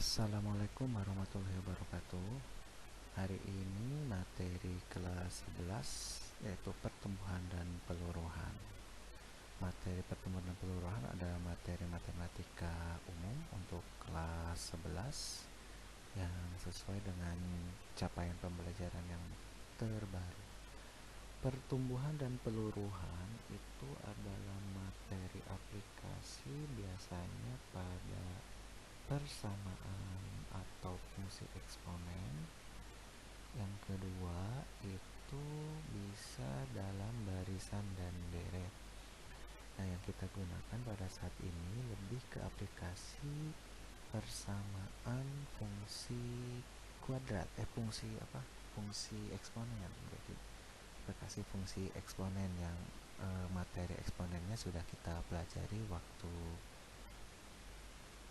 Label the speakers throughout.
Speaker 1: Assalamualaikum warahmatullahi wabarakatuh. Hari ini materi kelas 11 yaitu pertumbuhan dan peluruhan. Materi pertumbuhan dan peluruhan adalah materi matematika umum untuk kelas 11 yang sesuai dengan capaian pembelajaran yang terbaru. Pertumbuhan dan peluruhan itu adalah materi aplikasi biasanya pada persamaan atau fungsi eksponen. Yang kedua itu bisa dalam barisan dan deret. Nah, yang kita gunakan pada saat ini lebih ke aplikasi persamaan fungsi kuadrat, fungsi eksponen. Jadi aplikasi fungsi eksponen yang materi eksponennya sudah kita pelajari waktu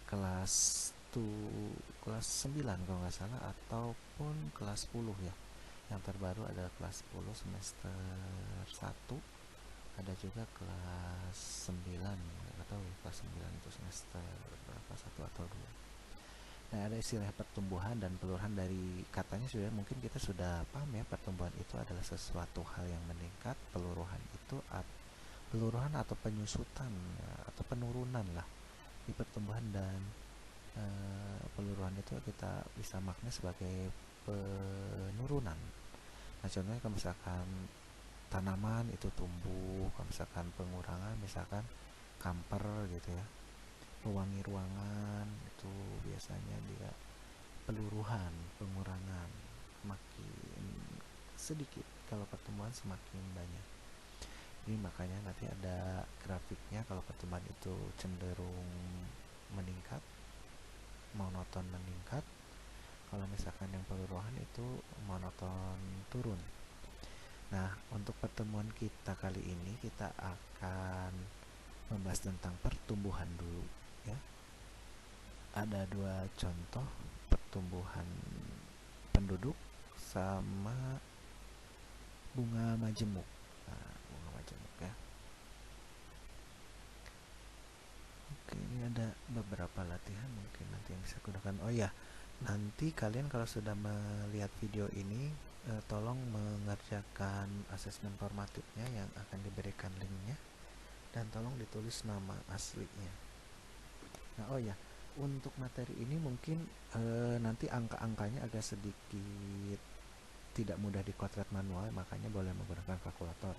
Speaker 1: kelas 9 kalau nggak salah, ataupun kelas 10 ya. Yang terbaru adalah kelas 10 semester 1, ada juga kelas 9, nggak tahu ya kelas 9 itu semester berapa, 1 atau 2. Nah, ada istilah pertumbuhan dan peluruhan. Dari katanya sudah mungkin kita sudah paham ya, pertumbuhan itu adalah sesuatu hal yang meningkat, peluruhan atau penyusutan atau penurunan lah. Di pertumbuhan dan peluruhan itu kita bisa makna sebagai penurunan. Nah, contohnya kalau misalkan tanaman itu tumbuh, kalau misalkan pengurangan misalkan kamper gitu ya, pewangi ruangan itu biasanya dia peluruhan, pengurangan, makin sedikit. Kalau pertumbuhan semakin banyak. Ini makanya nanti ada grafiknya. Kalau pertumbuhan itu cenderung meningkat, monoton meningkat. Kalau misalkan yang peluruhan itu monoton turun. Nah, untuk pertemuan kita kali ini kita akan membahas tentang pertumbuhan dulu ya. Ada dua contoh pertumbuhan penduduk sama bunga majemuk. Nah, bunga majemuk ya. Oke, ini ada beberapa latihan mungkin nanti yang bisa gunakan. Oh ya, nanti kalian kalau sudah melihat video ini, tolong mengerjakan asesmen formatifnya yang akan diberikan linknya, dan tolong ditulis nama aslinya. Nah, oh ya, untuk materi ini mungkin nanti angka-angkanya agak sedikit tidak mudah dikuadrat manual, makanya boleh menggunakan kalkulator.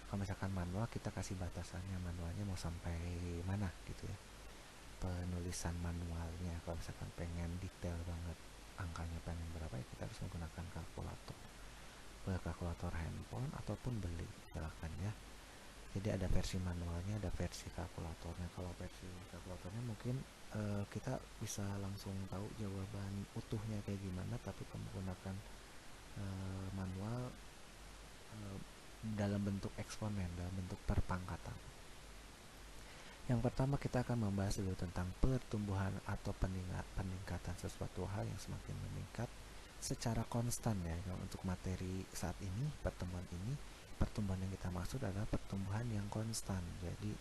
Speaker 1: Kalau misalkan manual, kita kasih batasannya manualnya mau sampai mana gitu ya, penulisan manualnya. Kalau misalkan pengen detail banget angkanya, pengen berapa ya, kita harus menggunakan kalkulator, kalkulator handphone ataupun beli, silakan ya. Jadi ada versi manualnya, ada versi kalkulatornya. Kalau versi kalkulatornya mungkin kita bisa langsung tahu jawaban utuhnya kayak gimana, tapi kalau menggunakan manual dalam bentuk eksponen, dalam bentuk perpangkatan. Yang pertama kita akan membahas dulu tentang pertumbuhan atau peningkatan sesuatu hal yang semakin meningkat secara konstan ya. Untuk materi saat ini, pertumbuhan yang kita maksud adalah pertumbuhan yang konstan. Jadi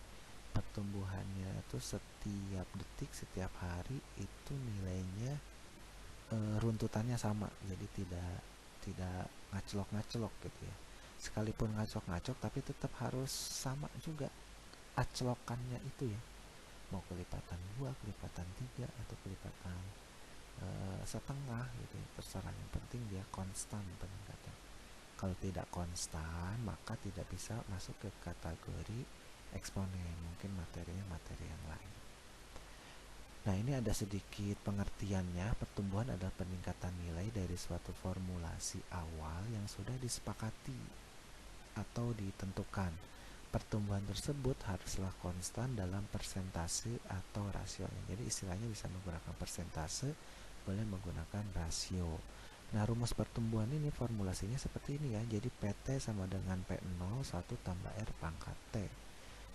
Speaker 1: pertumbuhannya itu setiap detik, setiap hari itu nilainya runtutannya sama. Jadi tidak ngaclok-ngaclok gitu ya. Sekalipun ngaclok-ngaclok tapi tetap harus sama juga aclokannya itu ya, mau kelipatan 2, kelipatan 3, atau kelipatan setengah gitu ya, terserah. Yang penting dia konstan peningkatan. Kalau tidak konstan maka tidak bisa masuk ke kategori eksponen, mungkin materinya materi yang lain. Nah, ini ada sedikit pengertiannya. Pertumbuhan adalah peningkatan nilai dari suatu formulasi awal yang sudah disepakati atau ditentukan. Pertumbuhan tersebut haruslah konstan dalam persentase atau rasionya. Jadi istilahnya bisa menggunakan persentase, boleh menggunakan rasio. Nah, rumus pertumbuhan ini formulasinya seperti ini ya. Jadi PT sama dengan P0 1 tambah R pangkat T.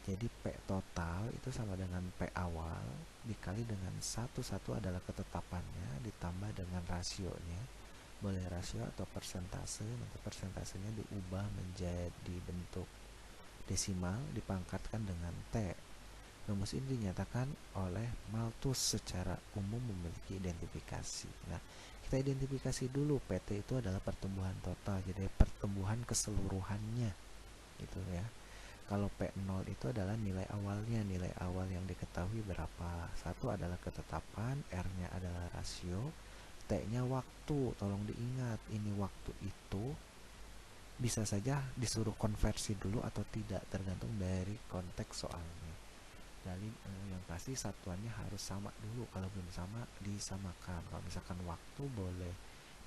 Speaker 1: Jadi P total itu sama dengan P awal dikali dengan 1 adalah ketetapannya, ditambah dengan rasionya. Boleh rasio atau persentase. Nanti persentasenya diubah menjadi bentuk desimal, dipangkatkan dengan T. Rumus ini dinyatakan oleh Malthus secara umum memiliki identifikasi. Nah, kita identifikasi dulu PT itu adalah pertumbuhan total, jadi pertumbuhan keseluruhannya gitu ya. Kalau P0 itu adalah nilai awalnya, nilai awal yang diketahui berapa. Satu adalah ketetapan, R-nya adalah rasio, T-nya waktu. Tolong diingat, ini waktu itu bisa saja disuruh konversi dulu atau tidak, tergantung dari konteks soalnya. Jadi yang pasti satuannya harus sama dulu, kalau belum sama disamakan. Kalau misalkan waktu boleh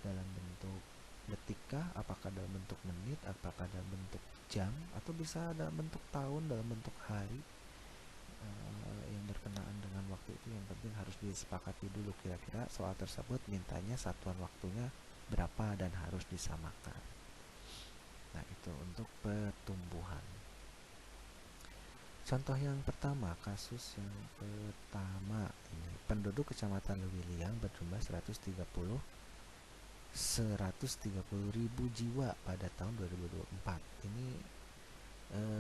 Speaker 1: dalam bentuk detika, apakah dalam bentuk menit, apakah dalam bentuk jam, atau bisa dalam bentuk tahun, dalam bentuk hari, yang berkenaan dengan waktu itu. Yang penting harus disepakati dulu kira-kira soal tersebut mintanya satuan waktunya berapa dan harus disamakan. Nah, itu untuk pertumbuhan. Contoh yang pertama, kasus yang pertama ini, penduduk Kecamatan Lewiliang berjumlah 130.000 jiwa pada tahun 2024. Ini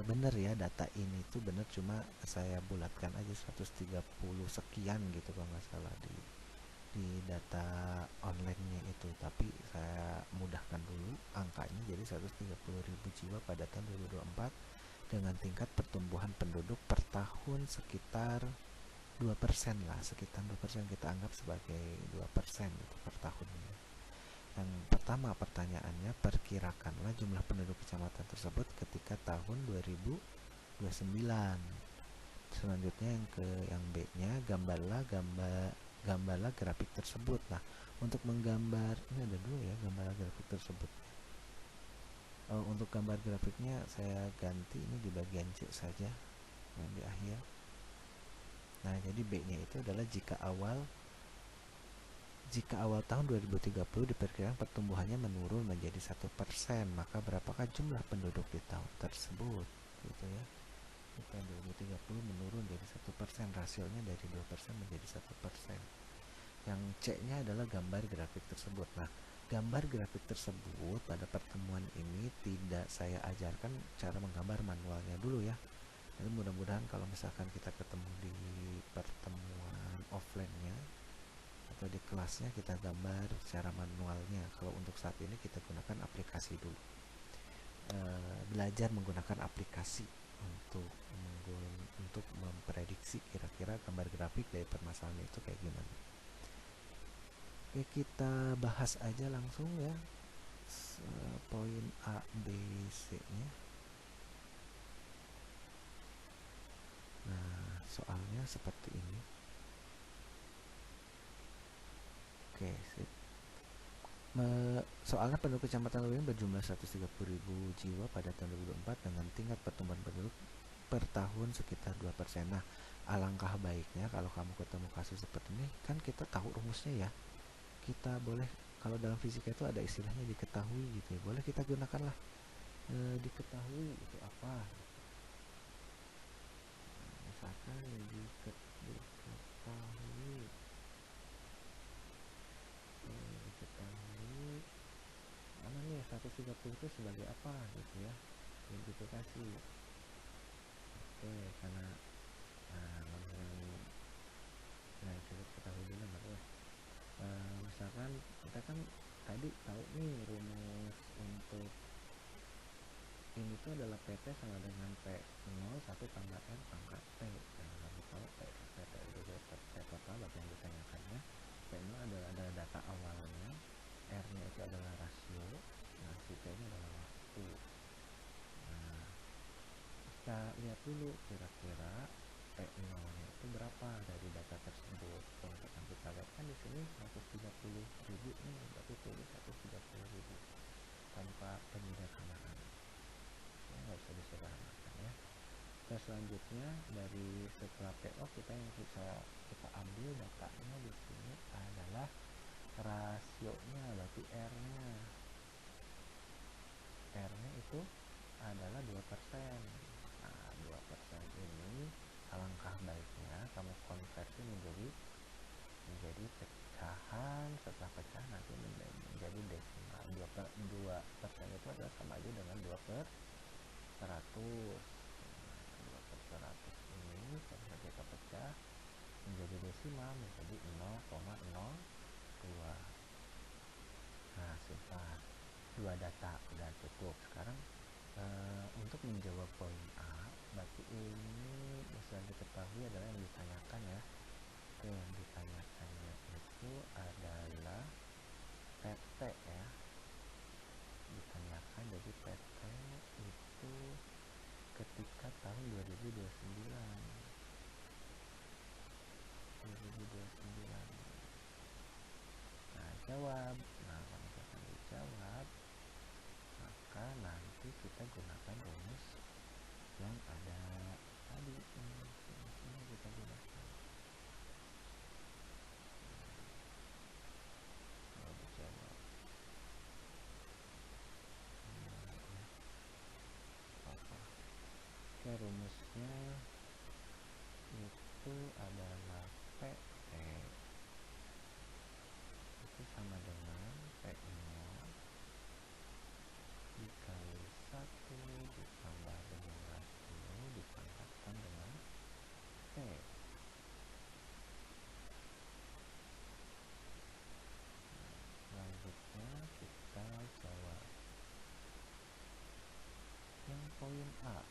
Speaker 1: benar ya, data ini tuh benar, cuma saya bulatkan aja 130 sekian gitu kalau nggak salah di data online-nya itu, tapi saya mudahkan dulu angkanya jadi 130.000 jiwa pada tahun 2024 dengan tingkat pertumbuhan penduduk per tahun sekitar 2% lah, sekitar 2%, kita anggap sebagai 2% itu per tahunnya. Yang pertama pertanyaannya, perkirakanlah jumlah penduduk kecamatan tersebut ketika tahun 2029. Selanjutnya yang B-nya, gambarlah grafik tersebut. Nah, untuk menggambar, ini ada dua ya gambar grafik tersebut. Untuk gambar grafiknya saya ganti ini di bagian C saja, yang di akhir. Nah, jadi B-nya itu adalah jika awal tahun 2030 diperkirakan pertumbuhannya menurun menjadi 1%, maka berapakah jumlah penduduk di tahun tersebut? Gitu ya. Di tahun 2030 menurun jadi 1%, rasionya dari 2% menjadi 1%. Yang C-nya adalah gambar grafik tersebut. Nah, gambar grafik tersebut pada pertemuan ini tidak saya ajarkan cara menggambar manualnya dulu ya. Jadi mudah-mudahan kalau misalkan kita ketemu di pertemuan offline-nya atau di kelasnya kita gambar secara manualnya. Kalau untuk saat ini kita gunakan aplikasi dulu. Belajar menggunakan aplikasi untuk memprediksi kira-kira gambar grafik dari permasalahan itu kayak gimana. Oke, kita bahas aja langsung ya poin A, B, C-nya. Nah, soalnya seperti ini. Oke, sip. Soalnya penduduk Kecamatan Lewiliang berjumlah 130.000 jiwa pada tahun 2024 dengan tingkat pertumbuhan penduduk per tahun sekitar 2%. Nah, alangkah baiknya kalau kamu ketemu kasus seperti ini, kan kita tahu rumusnya ya. Kita boleh, kalau dalam fisika itu ada istilahnya diketahui gitu ya, boleh kita gunakanlah diketahui itu apa. Misalkan diketahui mana nih 130 itu sebagai apa gitu ya, identifikasi. Oke, karena kita ketahui dulu baru ya. Misalkan kita kan tadi tahu nih rumus untuk ini tuh adalah PT sama dengan P0 1 tambah R pangkat T. Dan kamu tahu PT itu P total berarti yang ditanyakannya. P0 adalah data awalnya, R-nya itu adalah rasio, nah si T-nya adalah waktu. Nah, kita lihat dulu kira-kira P0-nya itu berapa dari data tersebut. Kalau kita lihat kan di sini 130.000 nih, berarti tulis 130.000 tanpa penyederhanaan. Nggak usah disederhanakan ya. Terus selanjutnya dari setelah PO kita ambil datanya di sini adalah rasionya, berarti R-nya itu adalah 2%. Nah, 2% ini alangkah baiknya kamu konversi menjadi pecahan. Setelah pecahan nanti menjadi desimal. 2% itu adalah sama aja dengan 2/100. 2/100 ini kalau kita data udah cukup. Sekarang untuk menjawab poin A, berarti ini yang diketahui adalah yang ditanyakan ya. Oke, yang ditanyakannya itu adalah PT ya. Ditanyakan jadi PT itu ketika tahun 2029. Nah, jawab. Nah, kalau misalkan dijawab, maka nanti kita gunakan rumus yang ada tadi. Ini kita gunakan. Kalau dijawab. Oke, rumusnya itu adalah PT itu sama dengan P0 dikali 1 ditambah dengan rasio dipangkatkan dengan T. Selanjutnya kita jawab yang poin A.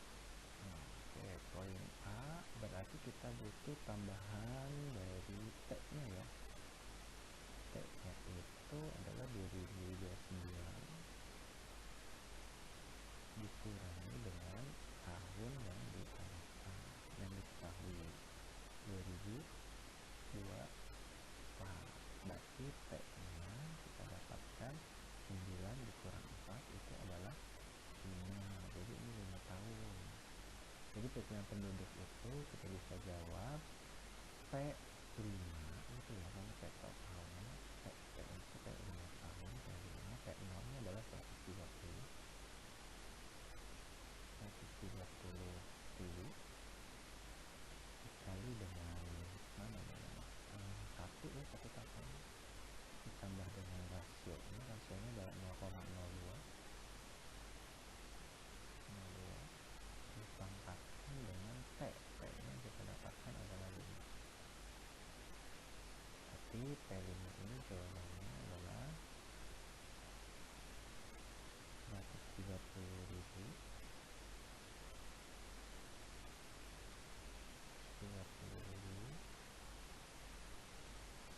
Speaker 1: Oke, poin A berarti kita butuh tambahan dari T nya ya. T nya itu adalah 2029 dikurangi dengan tahun yang ditanyakan, yang diketahui 2024. Berarti T nya kita dapatkan 9 dikurang 4 itu adalah 5. Jadi ini 5 tahun. Jadi perkiraan penduduk itu kita bisa jawab P5 itu ya, karena P tahun, P itu P5 tahun, P5, P0 nya adalah 130 dikali dengan mana satu ya, satu tahun ditambah dengan rasionya adalah 0,02 dipangkatkan dengan T nya kita dapatkan adalah 5. Berarti P5 ini jawabannya adalah 130.000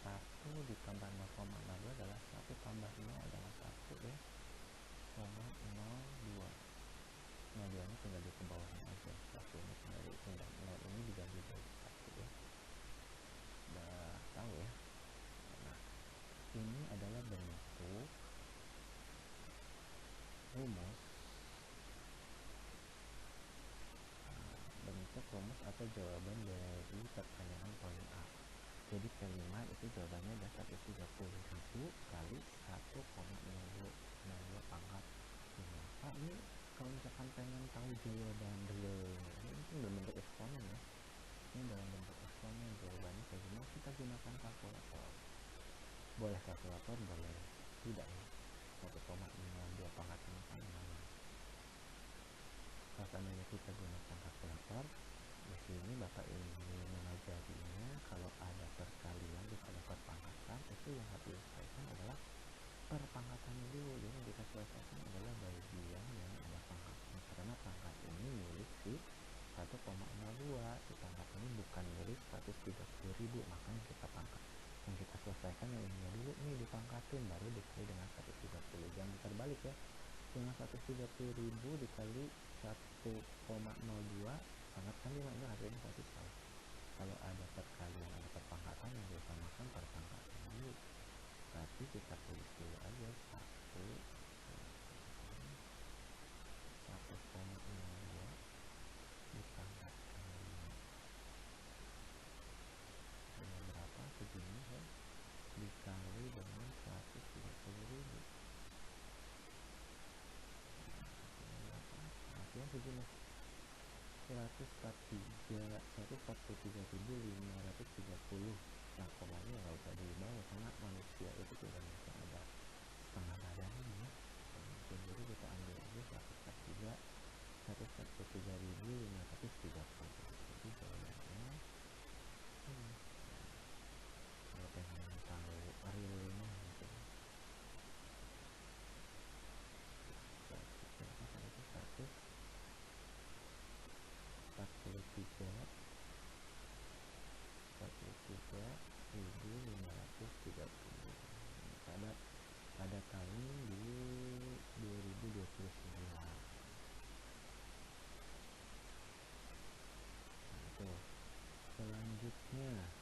Speaker 1: 1 ditambah 0,02 adalah 1 tambah 0 adalah 1 ya, 0,02. 02 nya tinggal di bawahnya aja, 1 ini tinggal ditinggal, 0 ini diganti dari 1 ya. Udah tahu ya. Nah, ini adalah bentuk rumus atau jawaban dari pertanyaan poin A. Jadi P5 itu jawabannya ada 130.000 kali 1,02 pangkat 5. Pak, ini kalau misalkan pengen tahu jawaban realnya, ini kan dalam bentuk eksponen ya. Ini dalam bentuk eksponen, jawabannya kayak gimana? Kita gunakan kalkulator. Boleh kalkulator, boleh tidak ya. 1,02 pangkat 5 kan lumayan. Kalau seandainya kita gunakan kalkulator, di sini Bapak ingin mengajarinya kalau ada perkalian daripada perpangkatan, itu yang harus diselesaikan adalah perpangkatannya dulu. Jadi yang kita selesaikan adalah bagian yang ada pangkatnya, karena pangkat ini milik si 1,02, si pangkat ini bukan milik 130.000, makanya kita pangkat. Yang kita selesaikan yang ini dulu nih dipangkatin, baru dikali dengan 130. Jangan terbalik ya, dengan 130.000 dikali 1,02 pangkatkan 5, itu hasilnya 100. Kalau ada perkalian ada perpangkatan yang diutamakan perpangkatan dulu, berarti kita tulis dulu aja 1,02 dipangkatkan 5 dengan berapa? Segini ya, dikali dengan 130.000. Hasilnya segini, 143.530. Nah, komanya nggak usah dibawa karena manusia itu tidak mungkin ada setengah badannya ya. Jadi kita ambil aja 143.530. Jadi jawabannya ini. Kalau pengen tahu realnya gitu. 43.530 pada tahun di 2029. Itu selanjutnya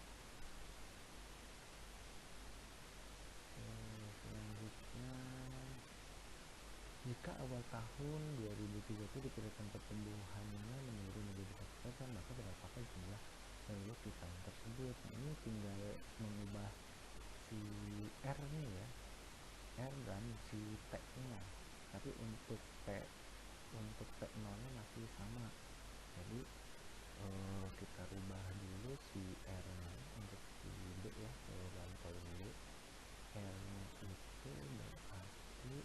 Speaker 1: jika awal tahun 2030 diperkirakan pertumbuhannya menurun menjadi 1%, maka berapakah jumlah penduduk di tahun tersebut? Nah, ini tinggal mengubah si R nya ya, R dan si T nya, tapi untuk P0 nya masih sama. Jadi kita rubah dulu si R nya untuk si D ya, jawaban poin D. R nya itu berarti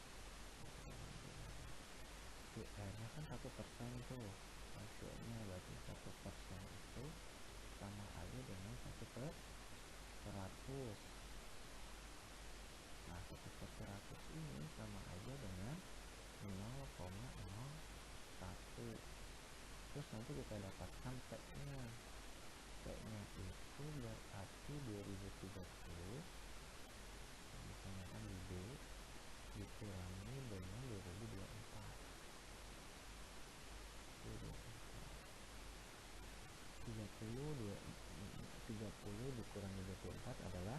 Speaker 1: si R nya kan 1% tuh, rasionya berarti 1% itu sama aja dengan 1/100. Nah, 1/100 ini sama aja dengan 0,01. Terus nanti kita dapatkan P nya. P nya itu berarti 2030 misalnya di B dikurangi dengan 2024. 30 dikurangi 24 adalah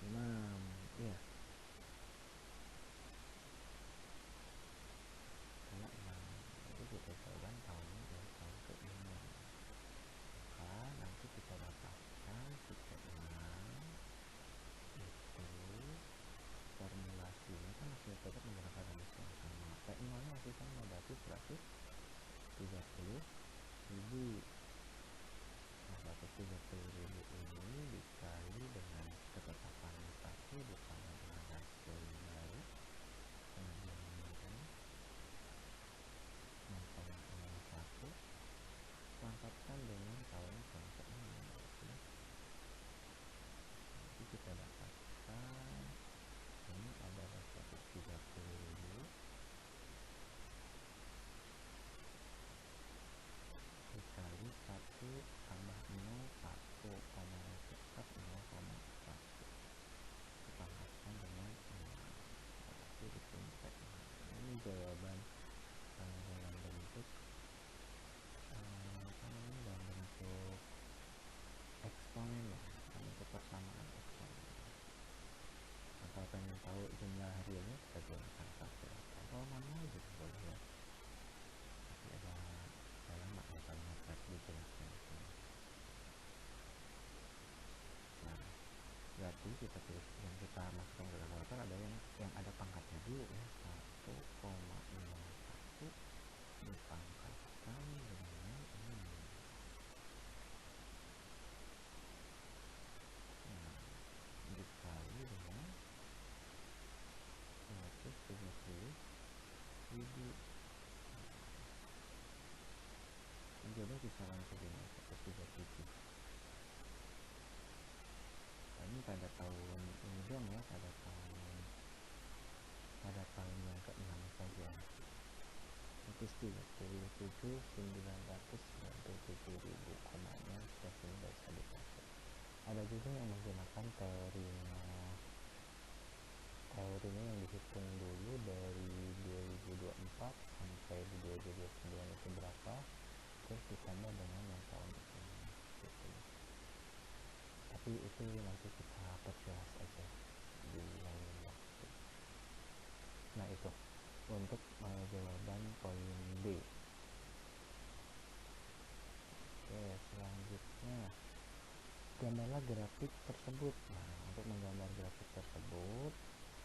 Speaker 1: 6 ya, adalah 6. Jadi kita jawaban tahunnya adalah tahun ke-6. Maka nanti kita dapatkan si P6 itu formulasinya kan masih tetap menggunakan rumus yang sama. P0 nya masih sama, berarti 130.000. Nah, 130.000 ini dikali dengan ketetapan mutasi ditambah dengan rasio yang baru dengan 0,01, mantapkan dengan tahun ke-6. Jadi kita dapatkan ini adalah 130.000 dikali 1 tambah 0, 1, komanya tetap 0,1, ditambahkan dengan 6, berarti dikumpulkan. Ini jawaban dalam bentuk dalam bentuk eksponen ya, dalam bentuk persamaan eksponen. Nah, kalau pengen tahu jumlah realnya kita gunakan kalkulator. Oh, manual juga boleh ya, tapi ada lama ya kalau ngetek dijelaskan di sini. Nah, berarti kita tulis yang kita masukkan ke kalkulator ada yang ada pangkatnya dulu ya, 1,01 dipangkatkan dengan 6. Nah, dikali dengan 130.000. Jadi kisaran segini 137. Nah, ini pada tahun ini dong ya, pada tahun yang ke-6 saja. Itu 37.997.000, komanya spesialnya bisa dipakai. Ada juga yang menggunakan teorinya yang dihitung dulu dari 2024 sampai 2029 itu berapa, terus ditambah dengan yang tahun itu gitu. Tapi itu nanti kita perjelas aja di lain waktu. Nah, itu untuk jawaban poin B. Oke, selanjutnya gambarlah grafik tersebut. Nah, untuk menggambar grafik tersebut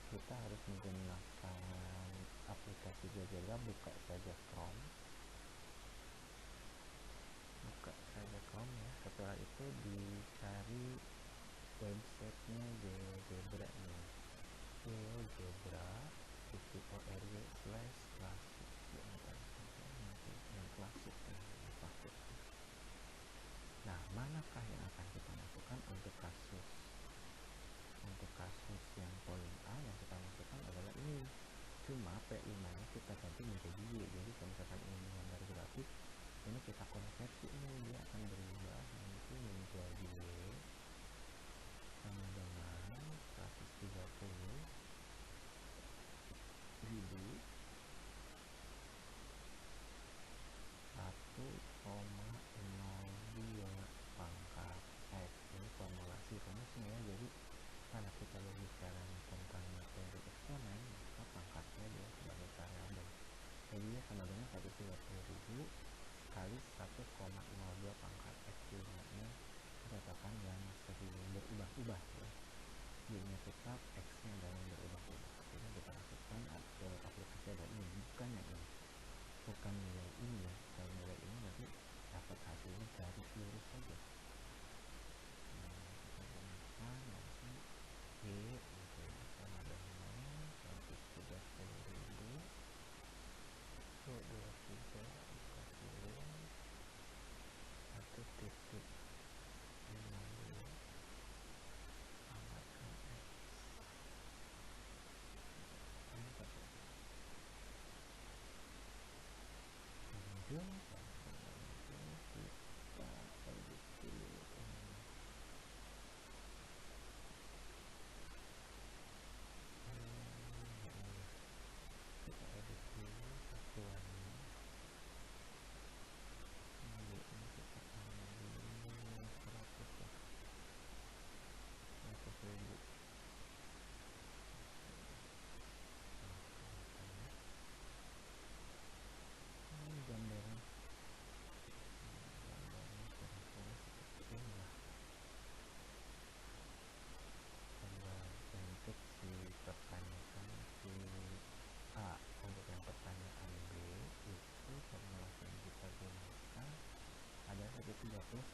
Speaker 1: kita harus menggunakan aplikasi GeoGebra. Buka saja Chrome ya. Setelah itu dicari websitenya GeoGebra nih, geogebra.org/klasik yang klasik ya, yang klasik. Nah, manakah yang akan kita masukkan untuk kasus yang poin A? Yang kita masukkan adalah ini, cuma P5 nya kita ganti menjadi Y. Jadi kalau misalkan ini menggambar grafik, ini kita konversi ini dia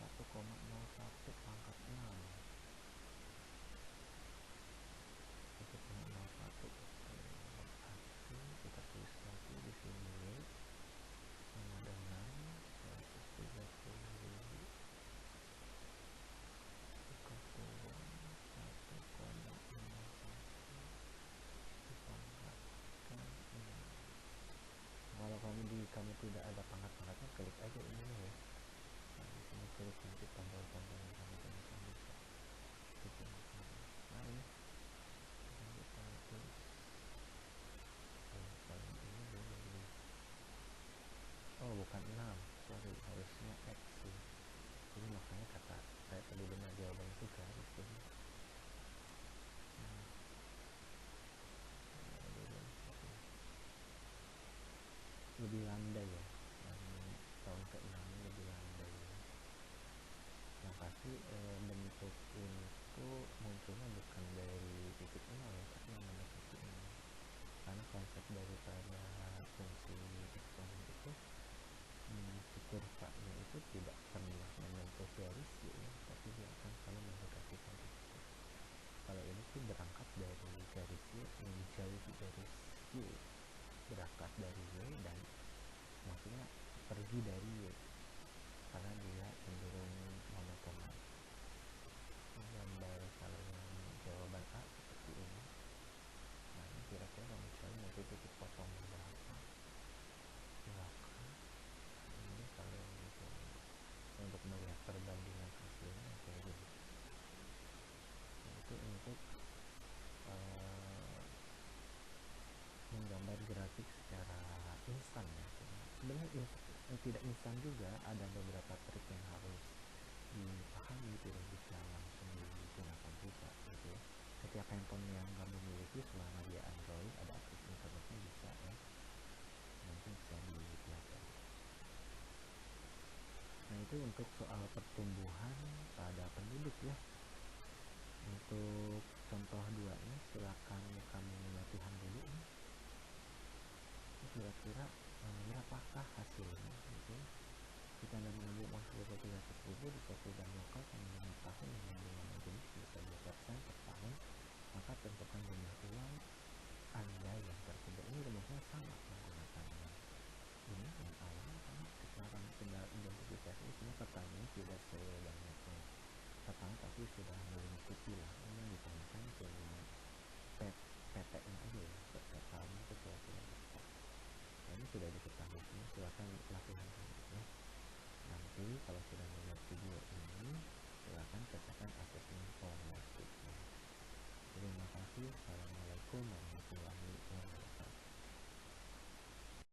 Speaker 1: 1,01 pangkat 6. 1,01. Berarti kita tulis lagi di sini Y sama dengan 130.000 dikalikan 1,01 dipangkatkan 6. Kalau kamu tidak ada pangkat-pangkatnya, klik aja ini ya. Nah, di sini klik nanti tombol-tombol yang kamu temukan bisa digunakan. Nah, ini kita tulis kalau ini dulu. Oh, bukan 6, sorry, harusnya X sih. Jadi makanya kata saya tadi dengar jawaban itu garis jadi lebih landai ya, yang tahun ke-6 lebih landai ya. Yang pasti bentuk ini tuh munculnya bukan dari titik 0 ya, tapi namanya titik 0, karena konsep daripada fungsi eksponen itu si kurvanya itu tidak pernah menyentuh garis Y, tapi dia akan selalu mendekatikan itu. Kalau ini tuh berangkat dari garis Y, menjauhi garis Y, berangkat dari Y dan maksudnya pergi dari Y, karena dia cenderung monotonan. Gambar kalau yang jawaban A seperti ini. Nah, ini kira-kira misalnya nanti titik potongnya berapa, silakan. Ini kalau misalnya untuk melihat perbandingan hasilnya kayak gini. Nah, itu untuk menggambar grafik secara instan ya. Sebenarnya tidak instan juga, ada beberapa trik yang harus dipahami, tidak bisa langsung digunakan juga gitu ya. Setiap handphone yang kamu miliki selama dia Android ada akses internetnya bisa ya, nanti bisa dipelajari. Nah, itu untuk soal pertumbuhan pada penduduk ya. Untuk contoh 2-nya silakan kamu latihan dulu nih. Kira-kira berapakah hasilnya gitu. Jika Anda mengambil